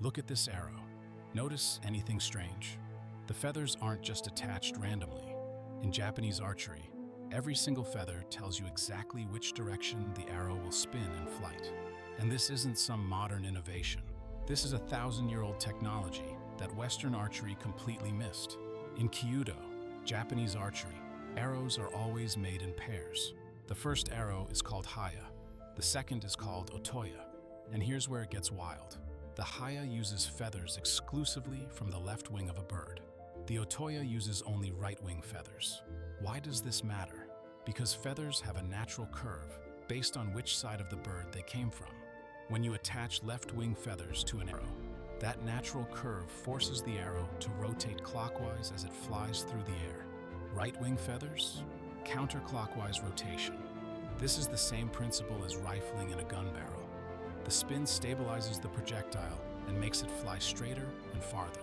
Look at this arrow. Notice anything strange? The feathers aren't just attached randomly. In Japanese archery, every single feather tells you exactly which direction the arrow will spin in flight. And this isn't some modern innovation. This is a 1,000-year-old technology that Western archery completely missed. In Kyudo, Japanese archery, arrows are always made in pairs. The first arrow is called haya. The second is called otoya. And here's where it gets wild. The haya uses feathers exclusively from the left wing of a bird. The otoya uses only right wing feathers. Why does this matter? Because feathers have a natural curve based on which side of the bird they came from. When you attach left wing feathers to an arrow, that natural curve forces the arrow to rotate clockwise as it flies through the air. Right wing feathers? Counterclockwise rotation. This is the same principle as rifling in a gun barrel. The spin stabilizes the projectile and makes it fly straighter and farther.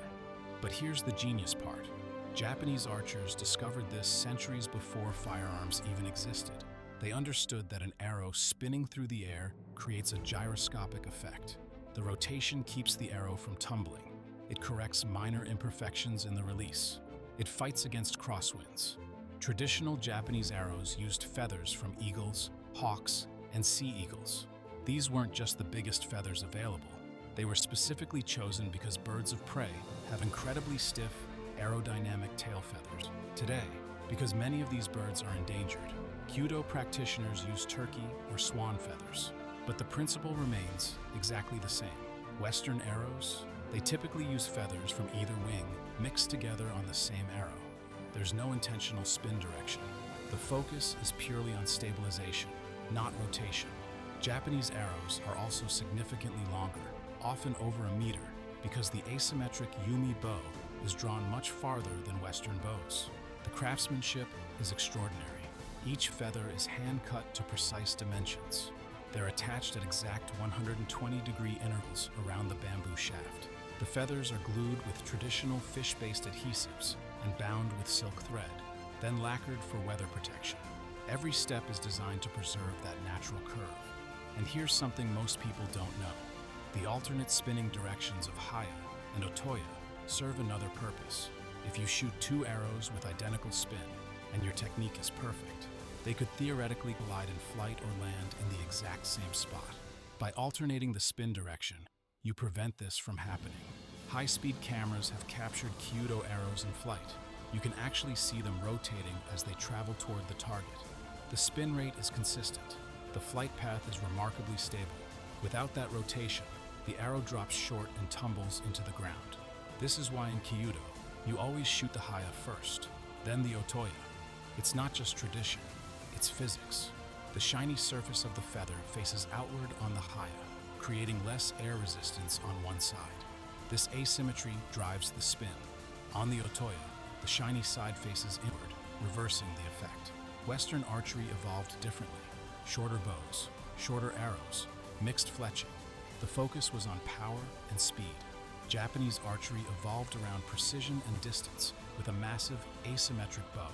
But here's the genius part. Japanese archers discovered this centuries before firearms even existed. They understood that an arrow spinning through the air creates a gyroscopic effect. The rotation keeps the arrow from tumbling. It corrects minor imperfections in the release. It fights against crosswinds. Traditional Japanese arrows used feathers from eagles, hawks, and sea eagles. These weren't just the biggest feathers available. They were specifically chosen because birds of prey have incredibly stiff, aerodynamic tail feathers. Today, because many of these birds are endangered, Kyudo practitioners use turkey or swan feathers. But the principle remains exactly the same. Western arrows, they typically use feathers from either wing mixed together on the same arrow. There's no intentional spin direction. The focus is purely on stabilization, not rotation. Japanese arrows are also significantly longer, often over a meter, because the asymmetric Yumi bow is drawn much farther than Western bows. The craftsmanship is extraordinary. Each feather is hand-cut to precise dimensions. They're attached at exact 120-degree intervals around the bamboo shaft. The feathers are glued with traditional fish-based adhesives and bound with silk thread, then lacquered for weather protection. Every step is designed to preserve that natural curve. And here's something most people don't know. The alternate spinning directions of haya and otoya serve another purpose. If you shoot two arrows with identical spin and your technique is perfect, they could theoretically collide in flight or land in the exact same spot. By alternating the spin direction, you prevent this from happening. High-speed cameras have captured Kyudo arrows in flight. You can actually see them rotating as they travel toward the target. The spin rate is consistent. The flight path is remarkably stable. Without that rotation, the arrow drops short and tumbles into the ground. This is why in Kyudo, you always shoot the haya first, then the otoya. It's not just tradition, it's physics. The shiny surface of the feather faces outward on the haya, creating less air resistance on one side. This asymmetry drives the spin. On the otoya, the shiny side faces inward, reversing the effect. Western archery evolved differently. Shorter bows, shorter arrows, mixed fletching. The focus was on power and speed. Japanese archery evolved around precision and distance with a massive asymmetric bow.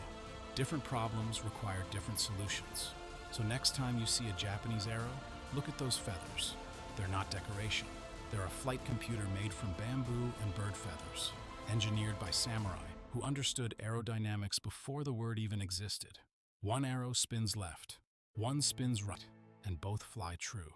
Different problems require different solutions. So next time you see a Japanese arrow, look at those feathers. They're not decoration. They're a flight computer made from bamboo and bird feathers, engineered by samurai who understood aerodynamics before the word even existed. One arrow spins left, one spins right, and both fly true.